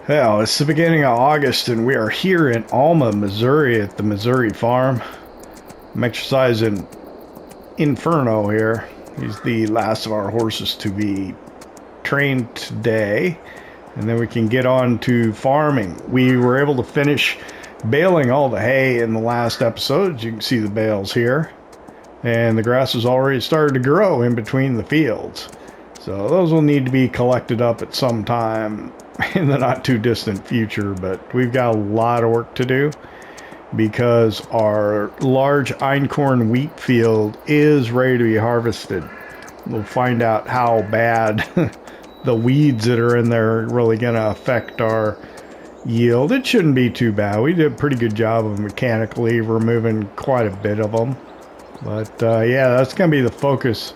Well, it's the beginning of August, and we are here in Alma, Missouri, at the Missouri farm. I'm exercising Inferno here. He's the last of our horses to be trained today, and then we can get on to farming. We were able to finish baling all the hay in the last episode. You can see the bales here, and the grass has already started to grow in between the fields. So those will need to be collected up at some time in the not too distant future, but we've got a lot of work to do because our large einkorn wheat field is ready to be harvested. We'll find out how bad the weeds that are in there are really going to affect our yield. It shouldn't be too bad. We did a pretty good job of mechanically removing quite a bit of them. But yeah, that's going to be the focus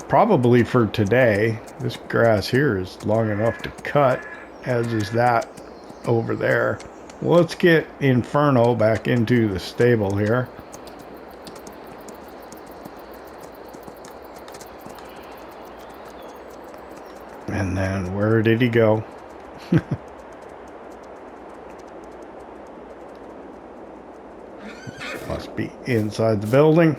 probably for today. This grass here is long enough to cut, as is that over there. Well, let's get Inferno back into the stable here. And then where did he go? Must be inside the building.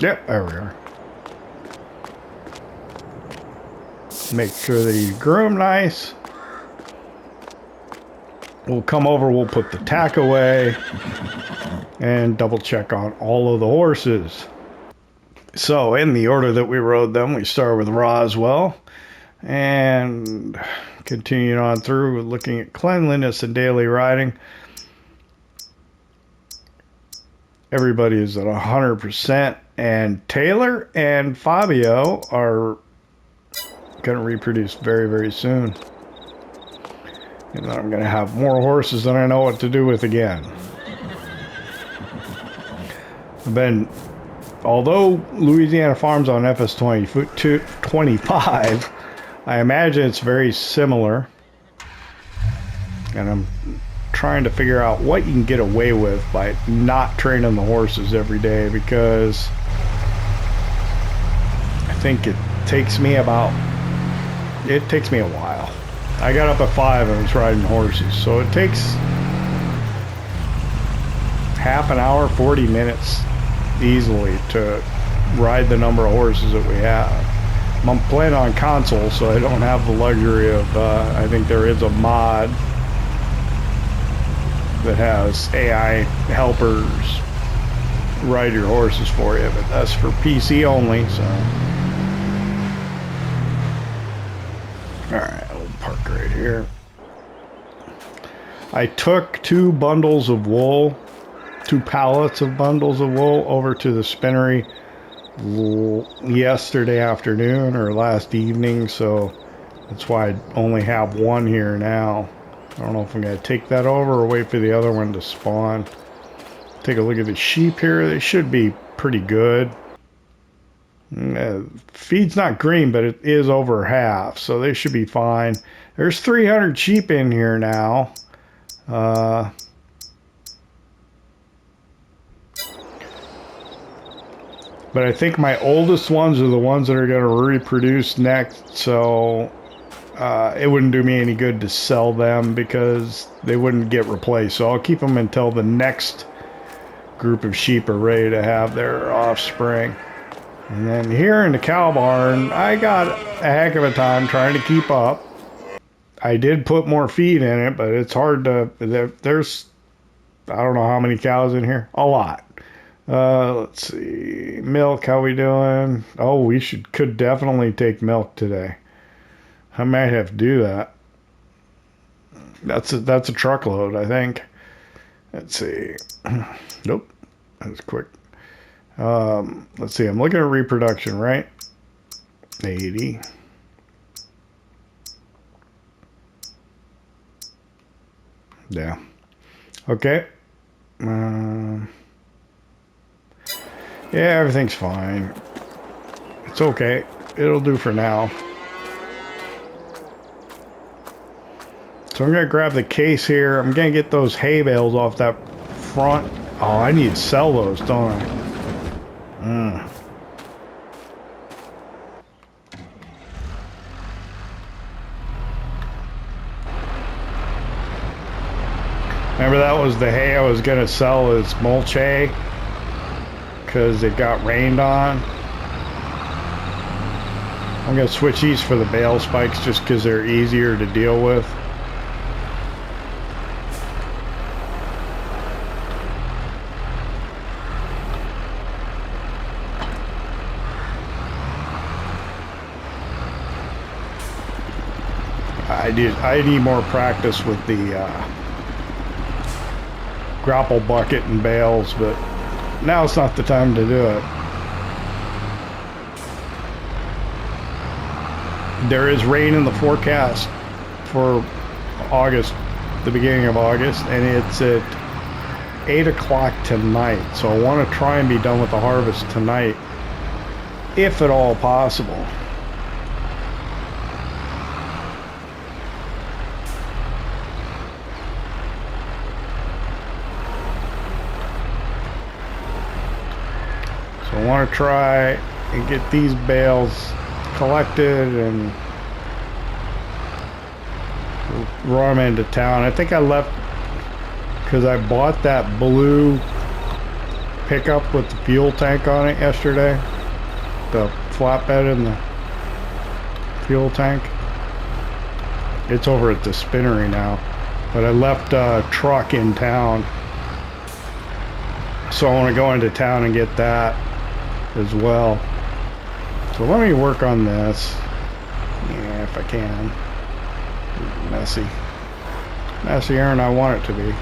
Yep, there we are. Make sure that he's groomed nice. We'll come over, we'll put the tack away and double check on all of the horses. So in the order that we rode them, we start with Roswell and continuing on through looking at cleanliness and daily riding. Everybody is at 100%, and Taylor and Fabio are going to reproduce very, very soon. And then I'm going to have more horses than I know what to do with again. Although Louisiana Farms on FS22 I imagine it's very similar. And I'm trying to figure out what you can get away with by not training the horses every day, because I think it takes me a while. I got up at 5 and was riding horses, so it takes half an hour, 40 minutes easily to ride the number of horses that we have. I'm playing on console, so I don't have the luxury of I think there is a mod that has AI helpers ride your horses for you, but that's for PC only. So alright, I'll park right here. I took 2 bundles of wool, 2 pallets of bundles of wool over to the spinnery yesterday afternoon or last evening, so that's why I only have one here now. I don't know if I'm going to take that over or wait for the other one to spawn. Take a look at the sheep here. They should be pretty good. Feed's not green, but it is over half, so they should be fine. There's 300 sheep in here now. But I think my oldest ones are the ones that are going to reproduce next, so it wouldn't do me any good to sell them because they wouldn't get replaced. So I'll keep them until the next group of sheep are ready to have their offspring. And then here in the cow barn, I got a heck of a time trying to keep up. I did put more feed in it, but it's hard to, there's, I don't know how many cows in here. A lot. Let's see. Milk, how we doing? Oh, we could definitely take milk today. I might have to do that. That's a truckload, I think. Let's see. Nope. That was quick. Let's see. I'm looking at reproduction, right? 80. Yeah. Okay. Yeah, everything's fine. It's okay. It'll do for now. So I'm gonna grab the case here. I'm gonna get those hay bales off that front. Oh, I need to sell those, don't I? Remember, that was the hay I was gonna sell as mulch hay because it got rained on. I'm gonna switch these for the bale spikes just because they're easier to deal with. I need more practice with the grapple bucket and bales, but now it's not the time to do it. There is rain in the forecast for August, the beginning of August, and it's at 8 o'clock tonight. So I want to try and be done with the harvest tonight, if at all possible. So I want to try and get these bales collected and run them into town. I think I left because I bought that blue pickup with the fuel tank on it yesterday. The flatbed and the fuel tank. It's over at the spinnery now. But I left a truck in town. So I want to go into town and get that as well. So let me work on this. Yeah, if I can. Messy. Messier than I want it to be.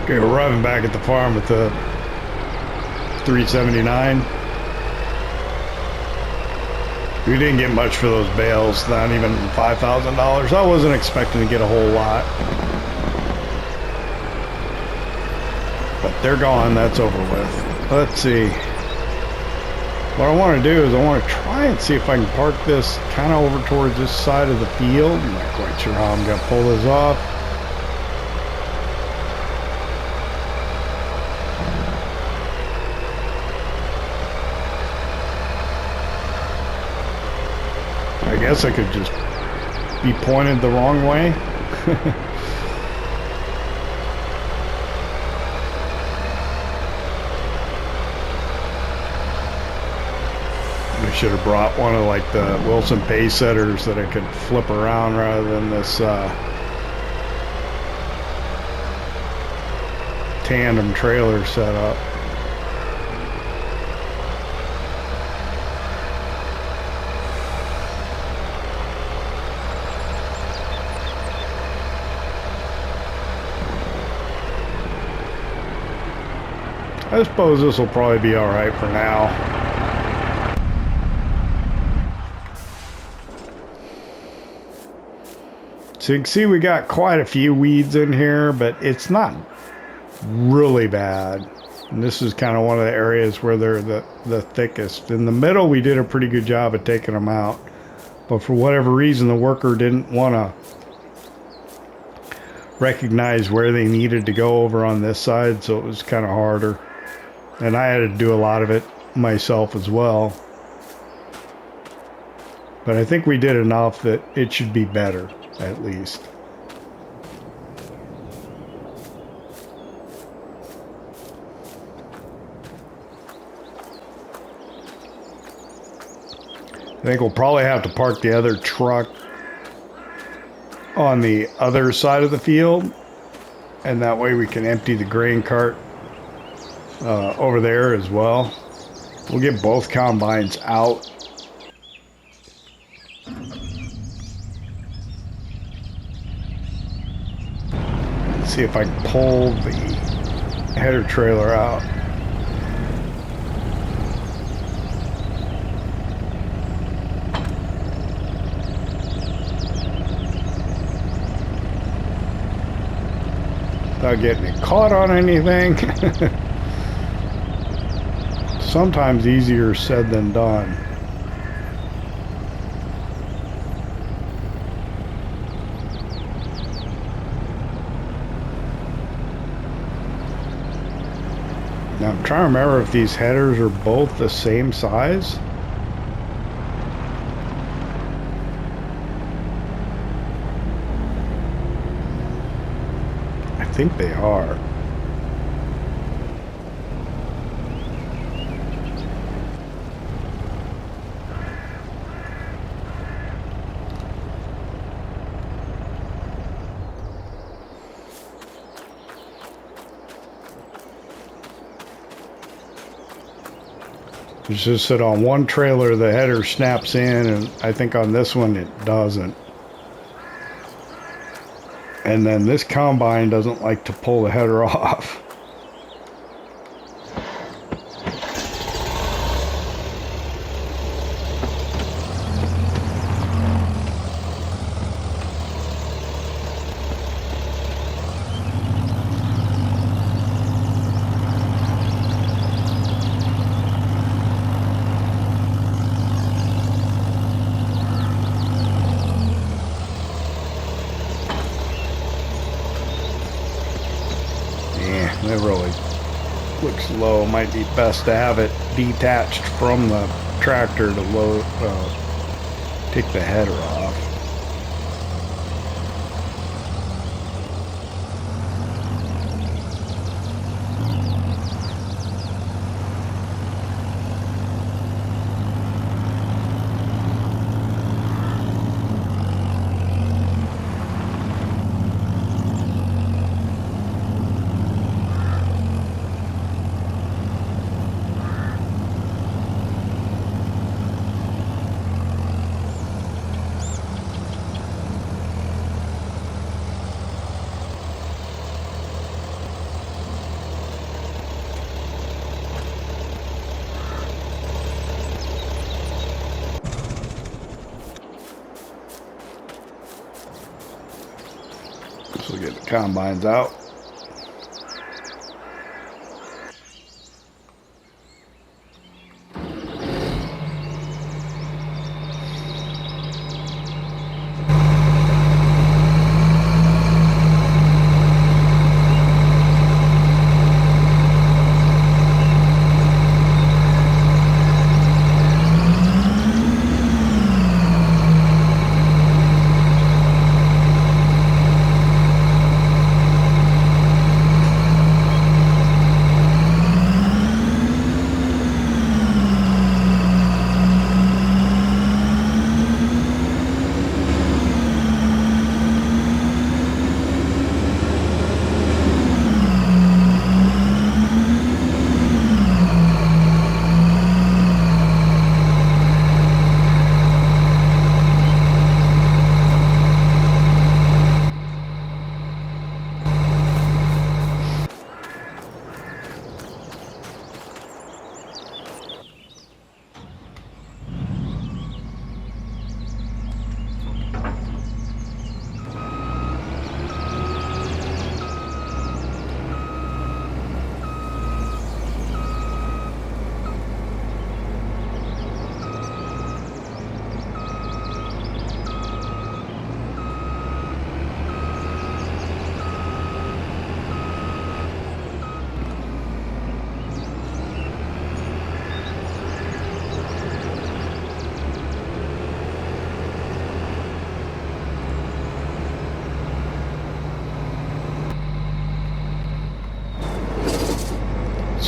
Okay, we're arriving back at the farm with the 379. We didn't get much for those bales, not even $5,000. I wasn't expecting to get a whole lot. But they're gone, that's over with. Let's see. What I want to do is I want to try and see if I can park this kind of over towards this side of the field. I'm not quite sure how I'm going to pull this off. I guess I could just be pointed the wrong way. I should have brought one of like the Wilson pace setters that I could flip around rather than this tandem trailer setup. I suppose this will probably be alright for now. So you can see we got quite a few weeds in here, but it's not really bad. And this is kind of one of the areas where they're the thickest. In the middle, we did a pretty good job of taking them out. But for whatever reason, the worker didn't want to recognize where they needed to go over on this side, so it was kind of harder. And I had to do a lot of it myself as well. But I think we did enough that it should be better, at least. I think we'll probably have to park the other truck on the other side of the field, and that way we can empty the grain cart over there as well. We'll get both combines out. Let's see if I can pull the header trailer out. Without getting it caught on anything. Sometimes easier said than done. Now I'm trying to remember if these headers are both the same size. I think they are. It's just that on one trailer the header snaps in, and I think on this one it doesn't. And then this combine doesn't like to pull the header off. It really looks low. Might be best to have it detached from the tractor to load, take the header off. So we'll get the combines out.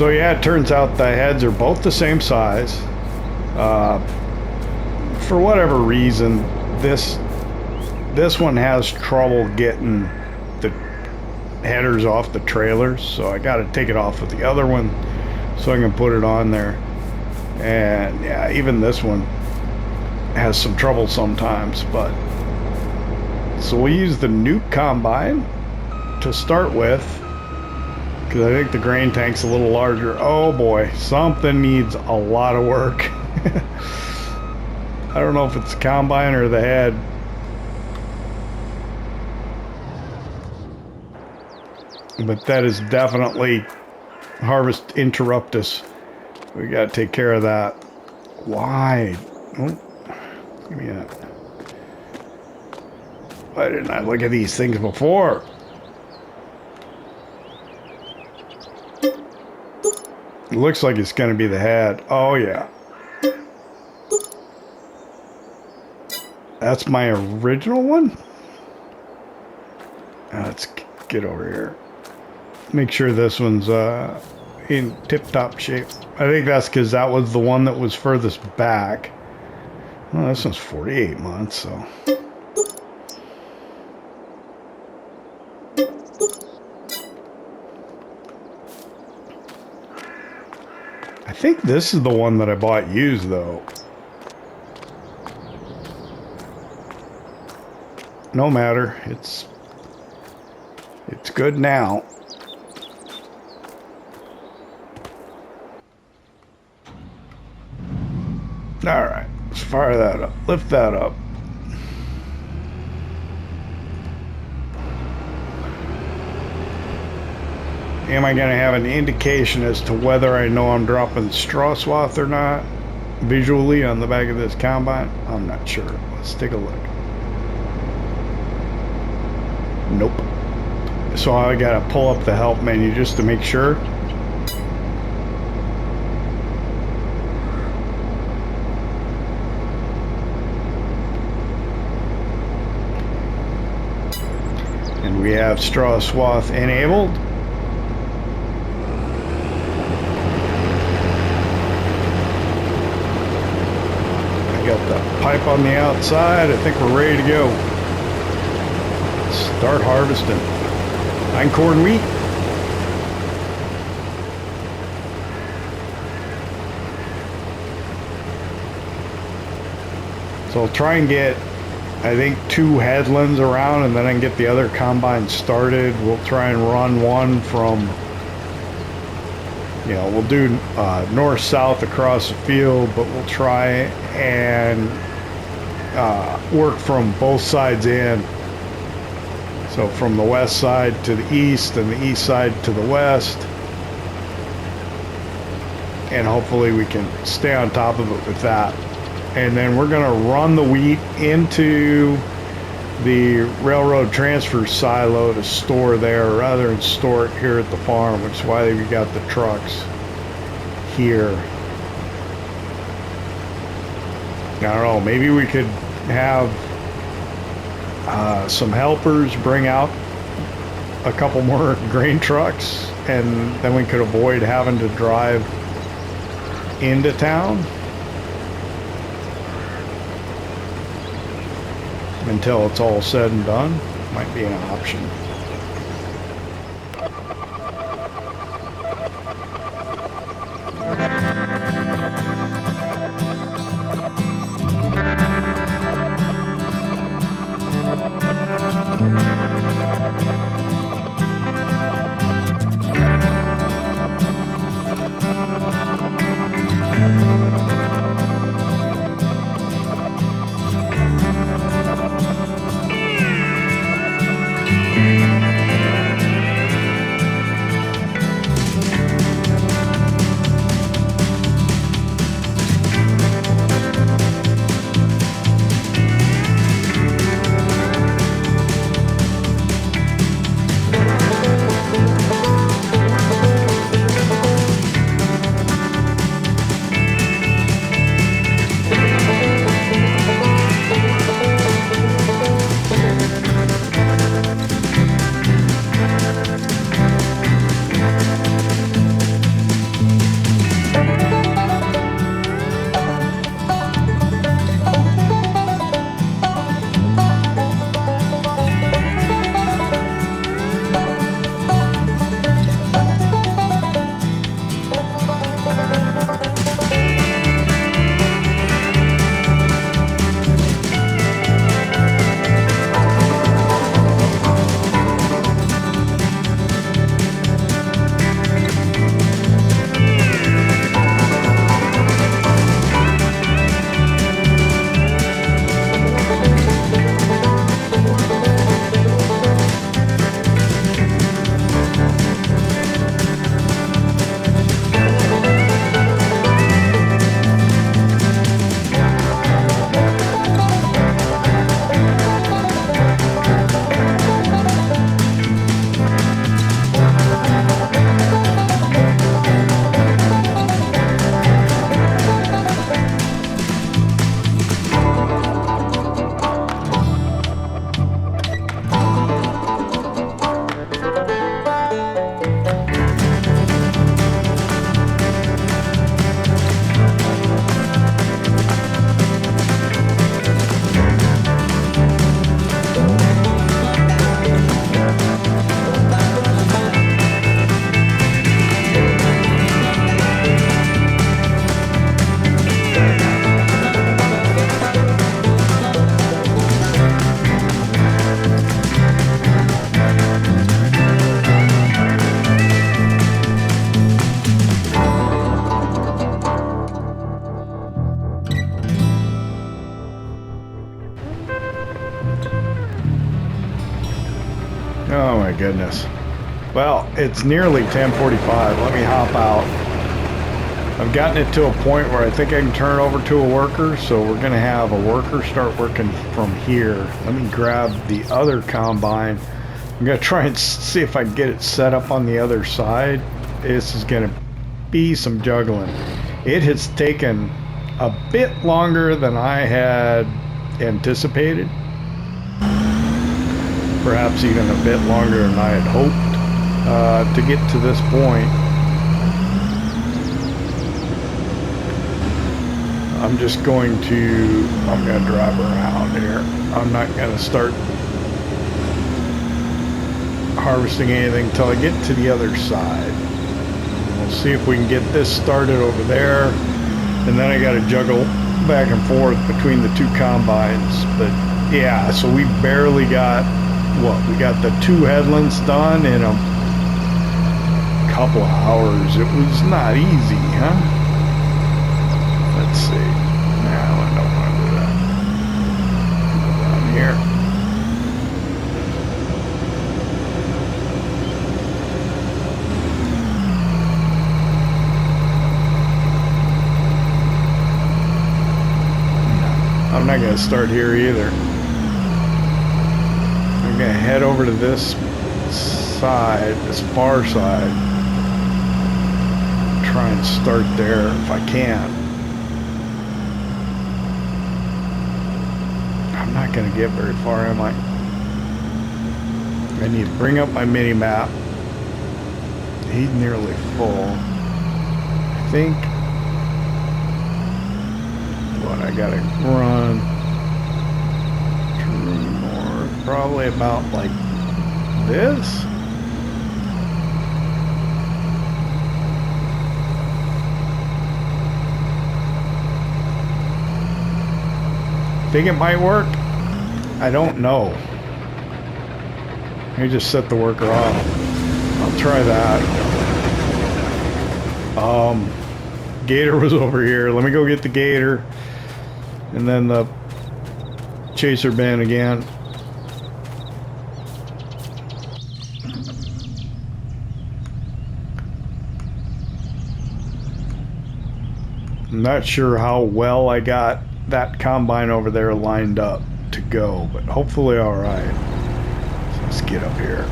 So yeah, it turns out the heads are both the same size. For whatever reason, this one has trouble getting the headers off the trailers, so I got to take it off with the other one so I can put it on there. And yeah, even this one has some trouble sometimes. But so we use the Nuke combine to start with, because I think the grain tank's a little larger. Oh boy, something needs a lot of work. I don't know if it's the combine or the head. But that is definitely harvest interruptus. We got to take care of that. Why? Oh, give me that. Why didn't I look at these things before? It looks like it's going to be the head. Oh, yeah. That's my original one? Let's get over here. Make sure this one's in tip-top shape. I think that's because that was the one that was furthest back. Well, this one's 48 months, so... I think this is the one that I bought used, though. No matter, it's good now. All right, let's fire that up. Lift that up. Am I going to have an indication as to whether I know I'm dropping straw swath or not visually on the back of this combine? I'm not sure. Let's take a look. Nope. So I got to pull up the help menu just to make sure. And we have straw swath enabled. Got the pipe on the outside. I think we're ready to go. Start harvesting. Einkorn wheat. So I'll try and get, I think, 2 headlands around, and then I can get the other combine started. We'll try and run one from, you know, we'll do north-south across the field, but we'll try and work from both sides in. So from the west side to the east and the east side to the west. And hopefully we can stay on top of it with that. And then we're going to run the wheat into the railroad transfer silo to store there rather than store it here at the farm, which is why we got the trucks here. I don't know, maybe we could have some helpers bring out a couple more grain trucks, and then we could avoid having to drive into town until it's all said and done. Might be an option. goodness. Well, it's nearly 10:45. Let me hop out. I've gotten it to a point where I think I can turn it over to a worker, so we're going to have a worker start working from here. Let me grab the other combine. I'm going to try and see if I can get it set up on the other side. This is going to be some juggling. It has taken a bit longer than I had anticipated. Perhaps even a bit longer than I had hoped to get to this point. I'm just going to drive around here. I'm not going to start harvesting anything until I get to the other side. We'll see if we can get this started over there. And then I got to juggle back and forth between the two combines. But yeah, so we barely got, what, we got the two headlands done in a couple of hours. It was not easy, huh? Let's see. No, I don't want to do that. Go down here. No, I'm not going to start here either. I'm going to head over to this side, this far side. Try and start there if I can. I'm not going to get very far, am I? I need to bring up my mini map. He's nearly full. I think what I gotta run true north, probably about like this. Think it might work? I don't know. Let me just set the worker off. I'll try that. Gator was over here. Let me go get the gator. And then the chaser bin again. I'm not sure how well I got that combine over there lined up to go, but hopefully all right. So let's get up here.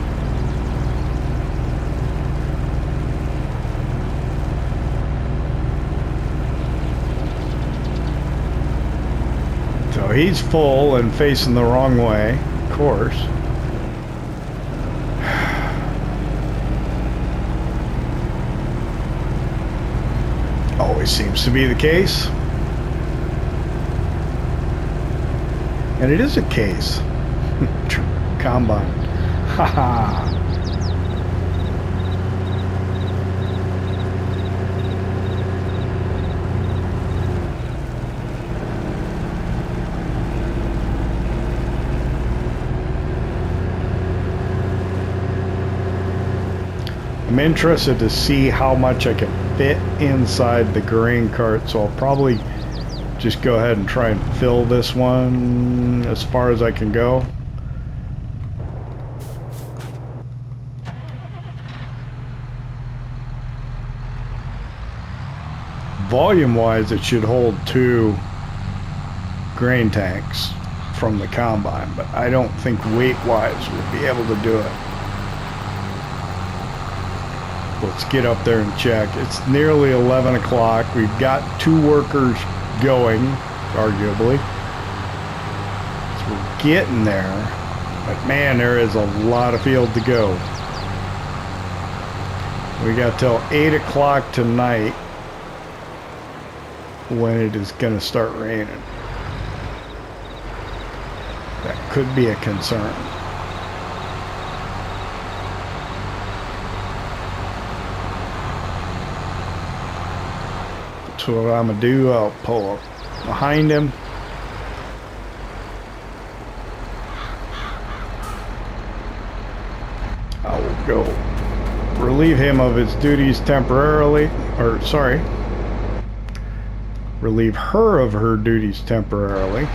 So he's full and facing the wrong way, of course. Always seems to be the case. And it is a case. Combine. Haha. I'm interested to see how much I can fit inside the grain cart, so I'll probably just go ahead and try and fill this one as far as I can go. Volume-wise, it should hold 2 grain tanks from the combine, but I don't think weight-wise we'll be able to do it. Let's get up there and check. It's nearly 11 o'clock. We've got 2 workers going, arguably. So we're getting there. But man, there is a lot of field to go. We got till 8 o'clock tonight when it is going to start raining. That could be a concern. So what I'm gonna do, I'll pull up behind him. I will go relieve him of his duties temporarily, or sorry, relieve her of her duties temporarily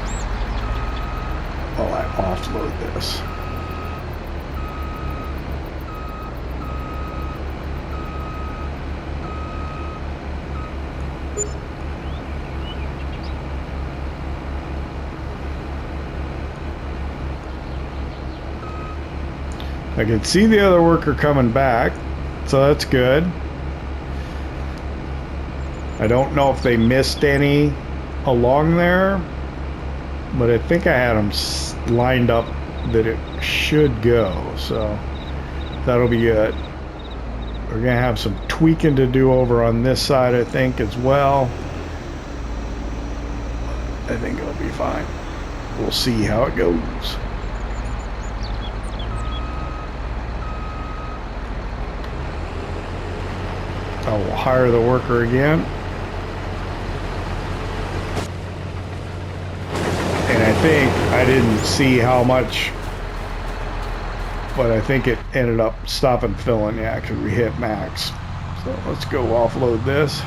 while I offload this. I can see the other worker coming back, so that's good. I don't know if they missed any along there, but I think I had them lined up that it should go, so that'll be good. We're gonna have some tweaking to do over on this side, I think, as well. I think it'll be fine. We'll see how it goes. I will hire the worker again. And I think I didn't see how much, but I think it ended up stopping filling, yeah, because we hit max. So let's go offload this.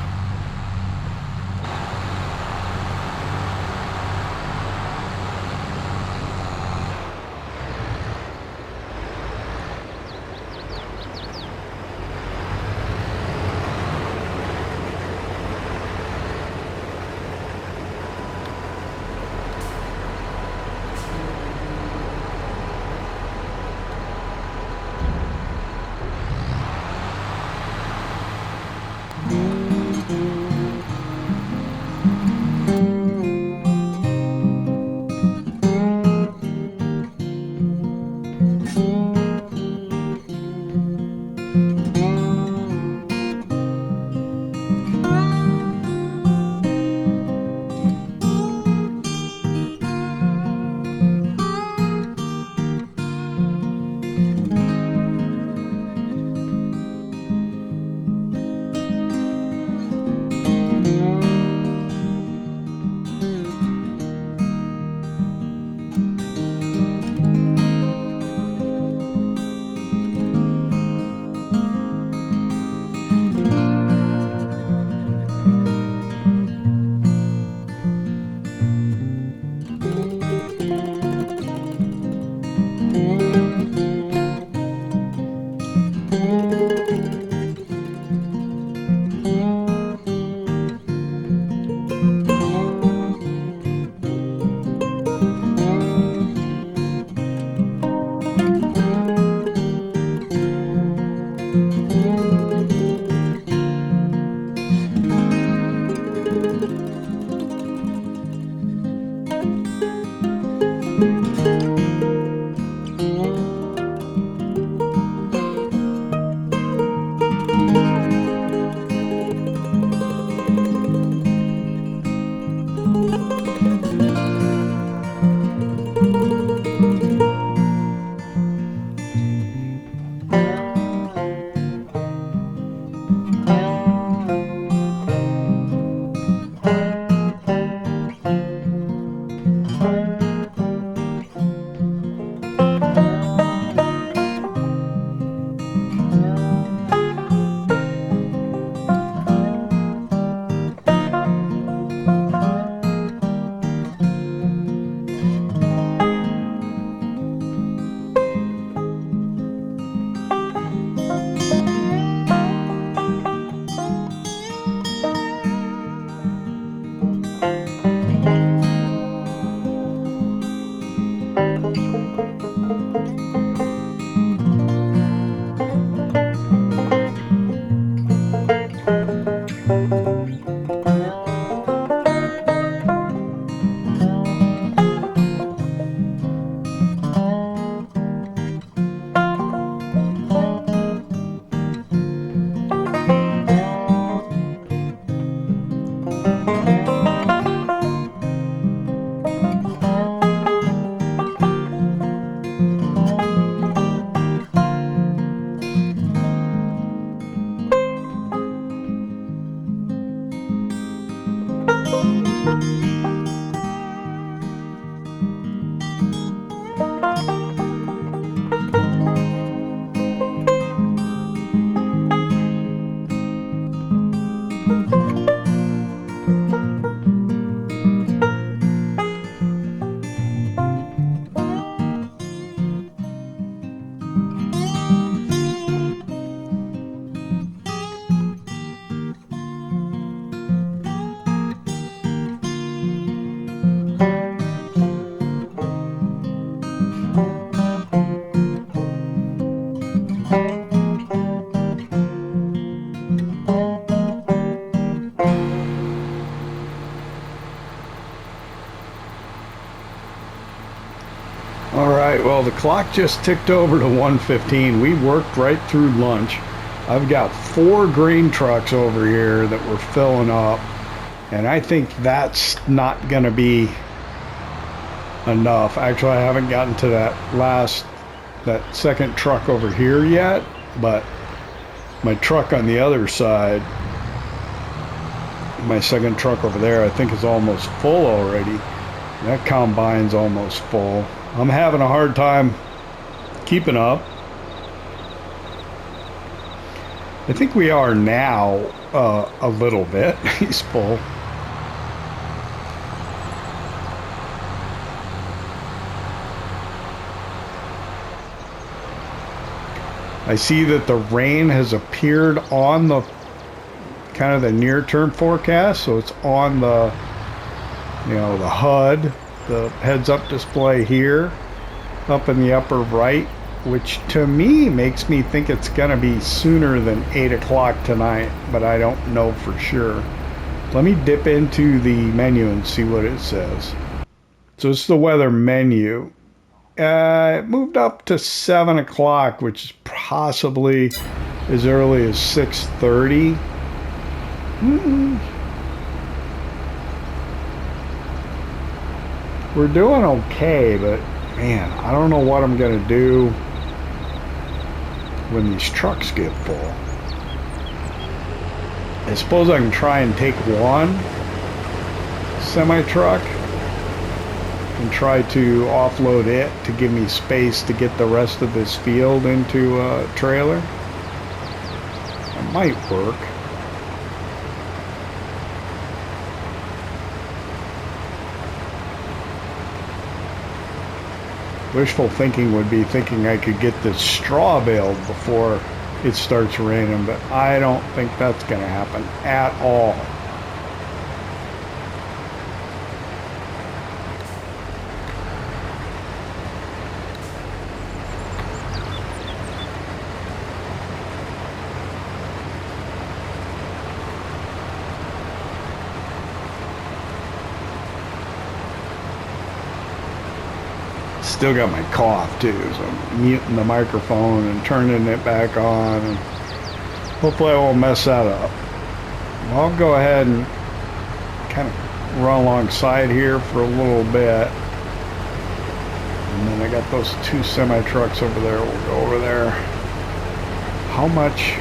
Alright, well the clock just ticked over to 1:15. We worked right through lunch. I've got 4 grain trucks over here that we're filling up, and I think that's not gonna be enough. Actually, I haven't gotten to that second truck over here yet, but my truck on the other side, my second truck over there, I think is almost full already. That combine's almost full. I'm having a hard time keeping up. I think we are now a little bit. He's full. I see that the rain has appeared on the kind of the near-term forecast, so it's on the, you know, the HUD, the heads-up display here, up in the upper right, which to me makes me think it's going to be sooner than 8 o'clock tonight, but I don't know for sure. Let me dip into the menu and see what it says. So it's the weather menu. It moved up to 7 o'clock, which is possibly as early as 6:30. We're doing okay, but man, I don't know what I'm going to do when these trucks get full. I suppose I can try and take one semi-truck and try to offload it to give me space to get the rest of this field into a trailer. It might work. Wishful thinking would be thinking I could get this straw baled before it starts raining, but I don't think that's going to happen at all. Still got my cough too, so I'm muting the microphone and turning it back on, and hopefully I won't mess that up. I'll go ahead and kind of run alongside here for a little bit, and then I got those 2 semi-trucks over there. We'll go over there. How much?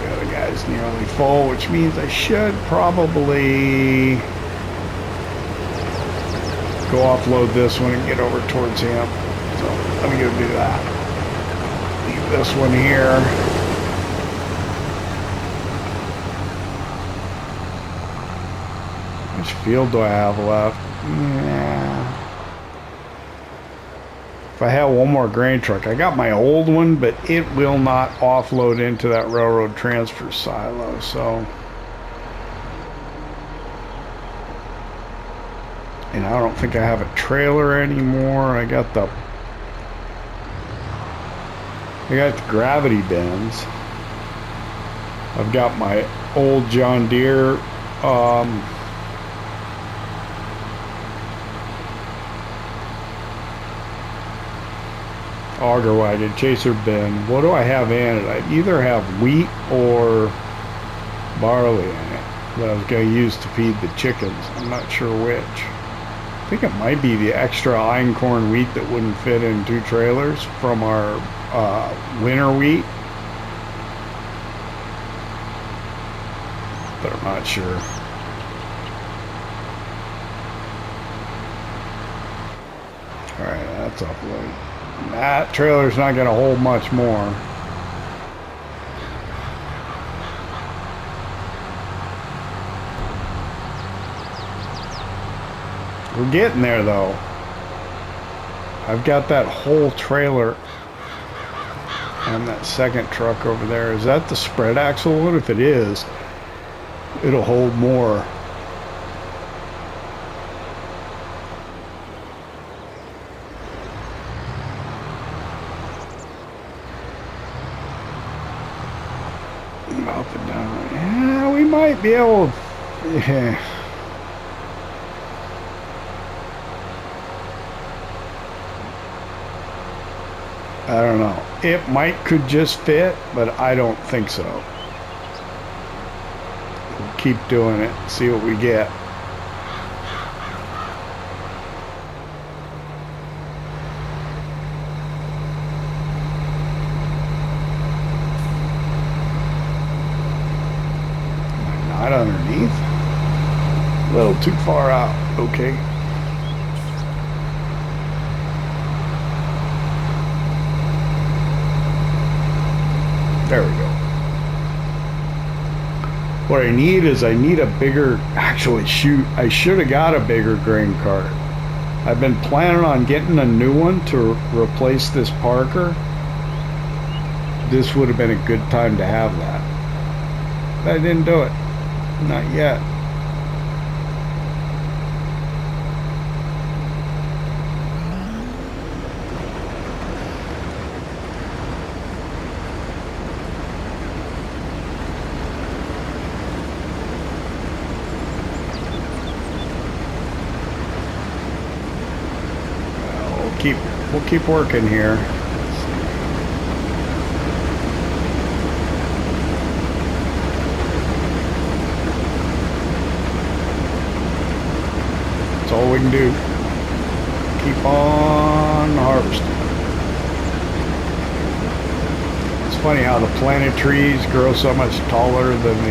The other guy's nearly full, which means I should probably go offload this one and get over towards him. So let me go do that. Leave this one here. How much field do I have left? Yeah. If I had one more grain truck, I got my old one, but it will not offload into that railroad transfer silo, so. And I don't think I have a trailer anymore. I got the gravity bins. I've got my old John Deere auger wagon chaser bin. What do I have in it? I either have wheat or barley in it that I was going to use to feed the chickens. I'm not sure which. I think it might be the extra einkorn wheat that wouldn't fit in 2 trailers from our winter wheat, but I'm not sure. Alright, that's offloaded. That trailer's not going to hold much more. We're getting there though. I've got that whole trailer and that second truck over there. Is that the spread axle one? If it is, it'll hold more. Up and down. Yeah, we might be able to. Yeah. I don't know. It might could just fit, but I don't think so. We'll keep doing it, see what we get. Not underneath. A little too far out. Okay. There we go. What I need is I need a bigger, actually shoot, I should have got a bigger grain cart. I've been planning on getting a new one to replace this Parker. This would have been a good time to have that. But I didn't do it. Not yet. We'll keep working here. That's all we can do. Keep on harvesting. It's funny how the planted trees grow so much taller than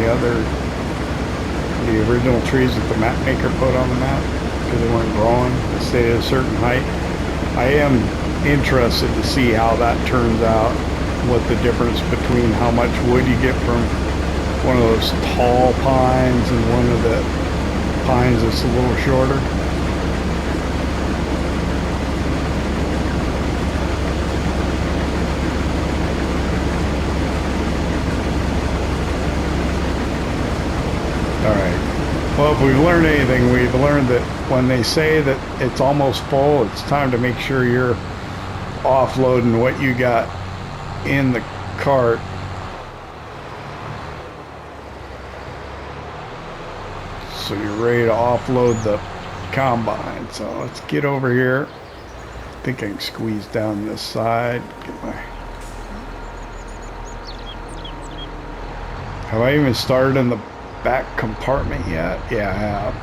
the original trees that the map maker put on the map, because they weren't growing. They stayed at a certain height. I am interested to see how that turns out, what the difference between how much wood you get from one of those tall pines and one of the pines that's a little shorter. All right. Well, if we've learned anything, we've learned that when they say that it's almost full, it's time to make sure you're offloading what you got in the cart. So you're ready to offload the combine. So let's get over here. I think I can squeeze down this side. Have I even started in the back compartment yet? Yeah, I have.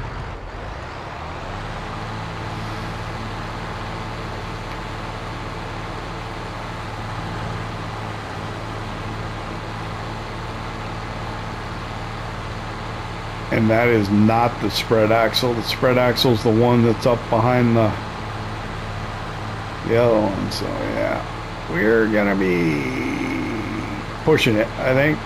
And that is not the spread axle. The spread axle is the one that's up behind the other one. So yeah, we're gonna be pushing it, I think.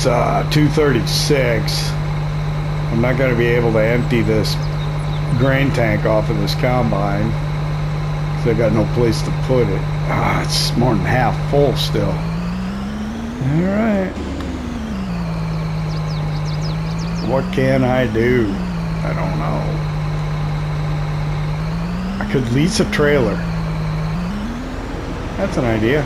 It's 2:36. I'm not going to be able to empty this grain tank off of this combine because I got no place to put it. It's more than half full still. All right. What can I do? I don't know. I could lease a trailer. That's an idea.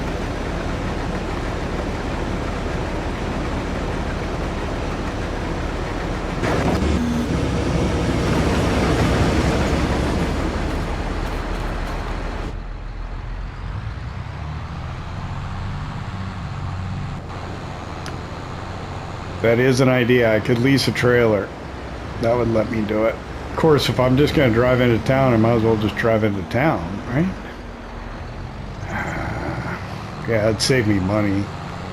That is an idea. I could lease a trailer. That would let me do it. Of course, if I'm just going to drive into town, I might as well just drive into town, right? Yeah, it'd save me money.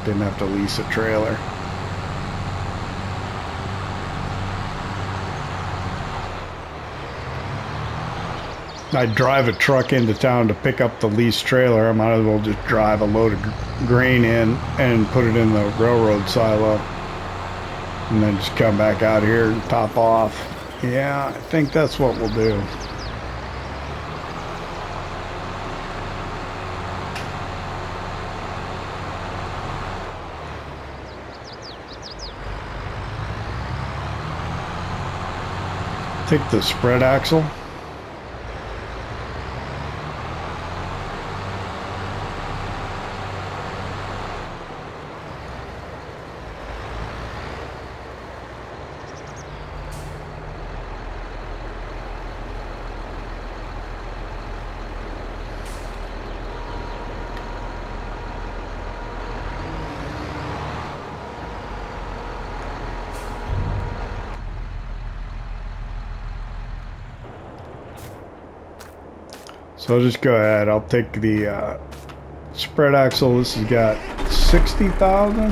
Didn't have to lease a trailer. I'd drive a truck into town to pick up the leased trailer. I might as well just drive a load of grain in and put it in the railroad silo. And then just come back out here and top off. Yeah, I think that's what we'll do. Take the spread axle. So I'll just go ahead. I'll take the spread axle. This has got 60,000.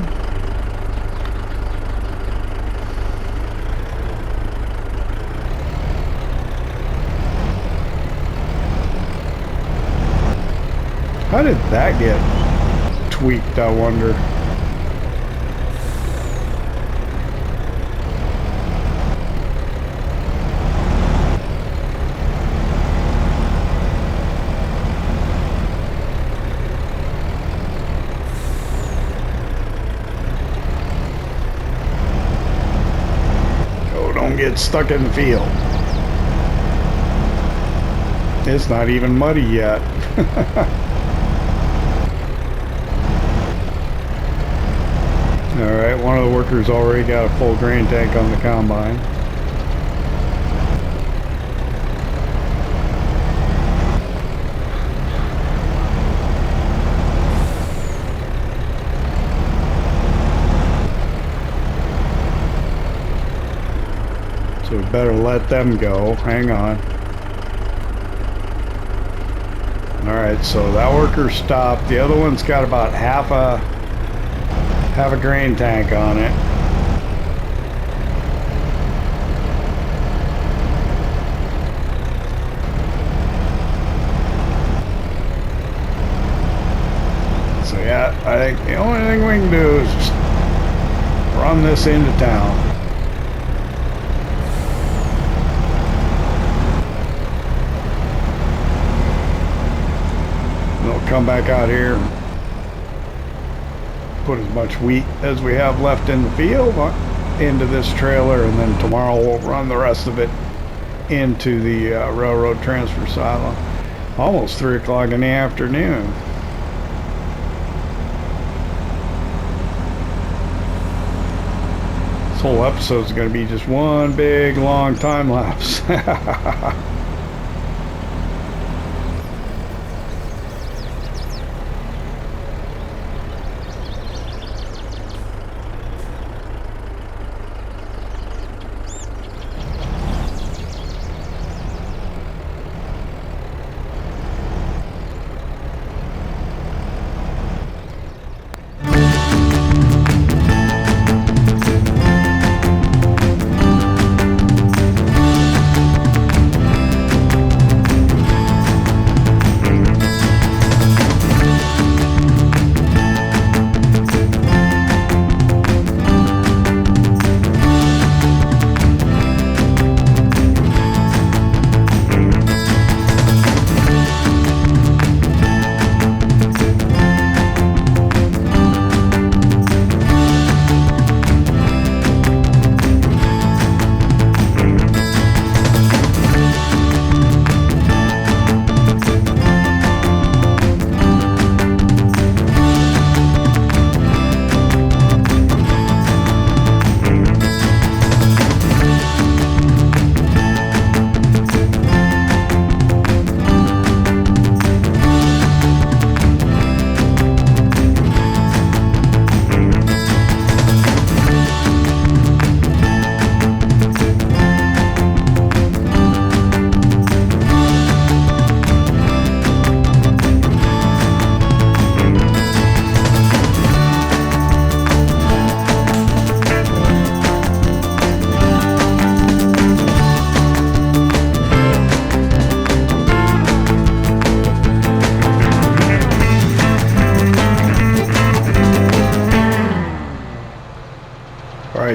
How did that get tweaked, I wonder? Get stuck in the field. It's not even muddy yet. Alright, one of the workers already got a full grain tank on the combine. So we better let them go. Hang on. Alright, so that worker stopped. The other one's got about half a grain tank on it. So yeah, I think the only thing we can do is just run this into town. Come back out here and put as much wheat as we have left in the field into this trailer, and then tomorrow we'll run the rest of it into the railroad transfer silo. Almost 3 o'clock in the afternoon. This whole episode is going to be just one big long time lapse.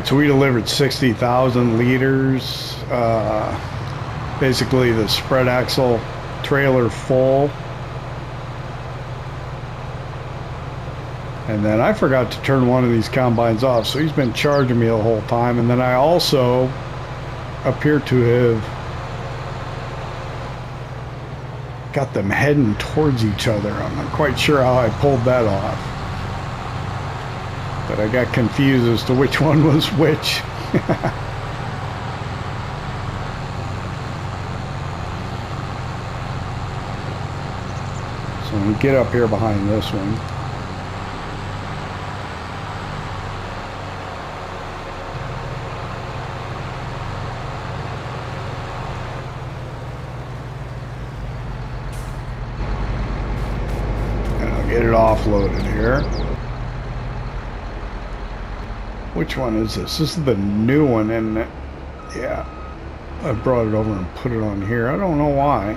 Alright, so we delivered 60,000 liters. Basically the spread axle trailer full. And then I forgot to turn one of these combines off, so he's been charging me the whole time. And then I also appear to have got them heading towards each other. I'm not quite sure how I pulled that off, but I got confused as to which one was which. So we get up here behind this one. Get it offloaded here. Which one is this? This is the new one, isn't it? Yeah. I brought it over and put it on here. I don't know why.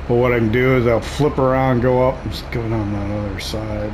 But what I can do is I'll flip around, go up, and just go down that other side.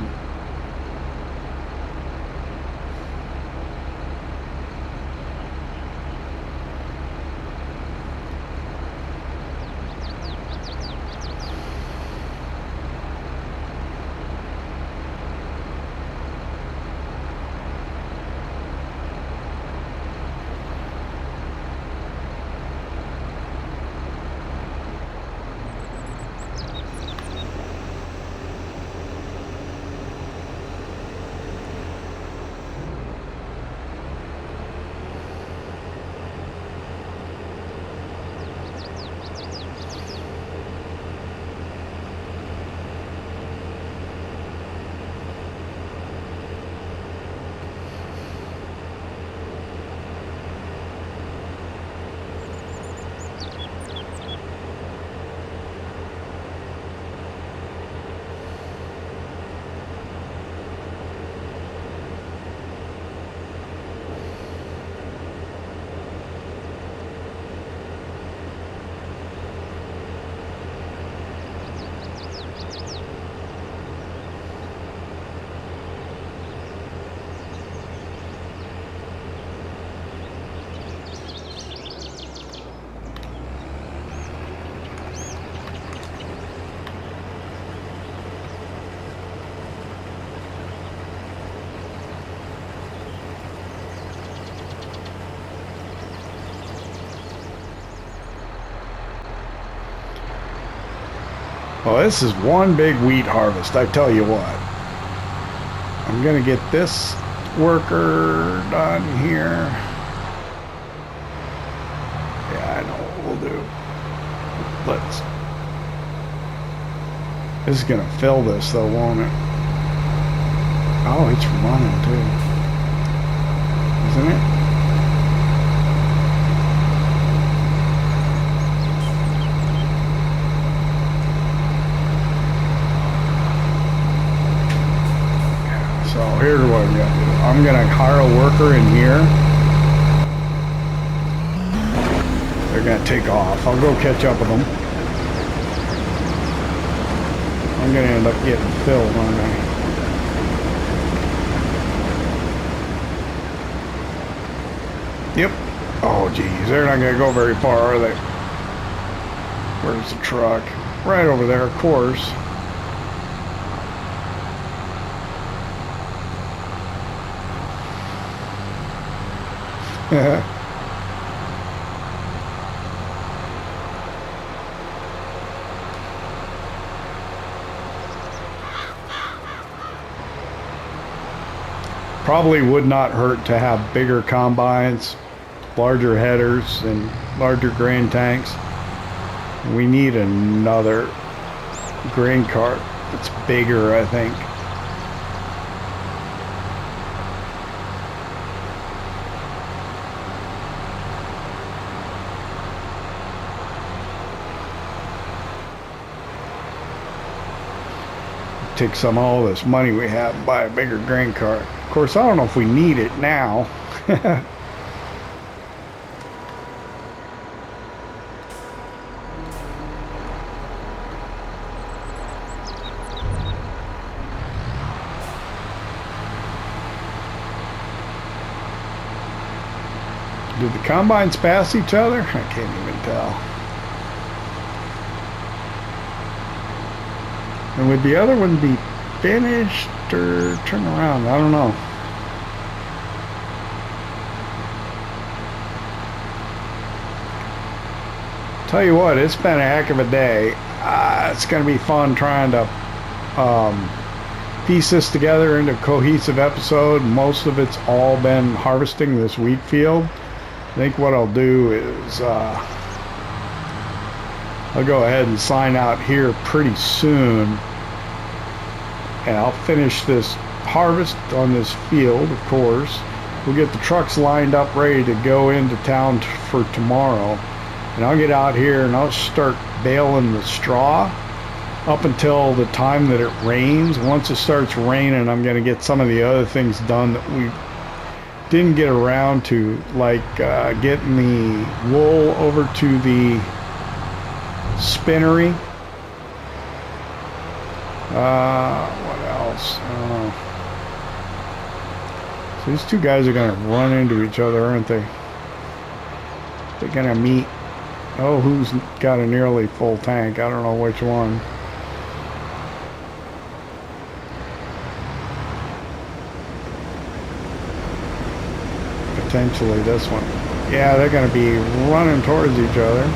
Well, this is one big wheat harvest, I tell you what. I'm gonna get this worker done here. Yeah, I know what we'll do. This is gonna fill this though, won't it? Oh, it's running too. Isn't it? So here's what I'm gonna do. I'm gonna hire a worker in here. They're gonna take off. I'll go catch up with them. I'm gonna end up getting filled, aren't I? Yep. Oh geez, they're not gonna go very far, are they? Where's the truck? Right over there, of course. Probably would not hurt to have bigger combines, larger headers, and larger grain tanks. We need another grain cart that's bigger, I think. Take some of all this money we have and buy a bigger grain cart. Of course, I don't know if we need it now. Did the combines pass each other? I can't even tell. And would the other one be finished or turn around? I don't know. Tell you what, it's been a heck of a day. It's going to be fun trying to piece this together into a cohesive episode. Most of it's all been harvesting this wheat field. I think what I'll do is I'll go ahead and sign out here pretty soon, and I'll finish this harvest on this field, of course. We'll get the trucks lined up ready to go into town for tomorrow. And I'll get out here and I'll start baling the straw up until the time that it rains. Once it starts raining, I'm going to get some of the other things done that we didn't get around to, like getting the wool over to the spinnery. What else? So these two guys are going to run into each other, aren't they? They're going to meet. Oh, who's got a nearly full tank? I don't know which one. Potentially this one. Yeah, they're going to be running towards each other.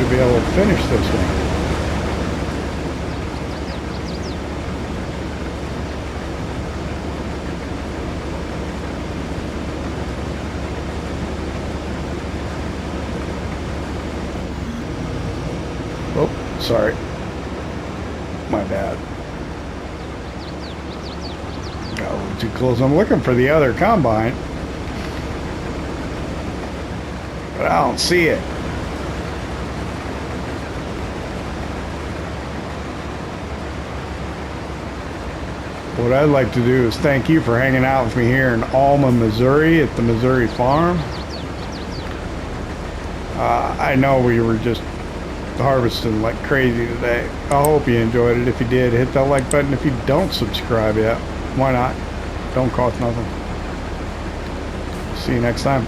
Be able to finish this one. Oh, sorry. My bad. Got a little too close. I'm looking for the other combine, but I don't see it. What I'd like to do is thank you for hanging out with me here in Alma, Missouri at the Missouri farm. I know we were just harvesting like crazy today. I hope you enjoyed it. If you did, hit that like button. If you don't subscribe yet, why not? Don't cost nothing. See you next time.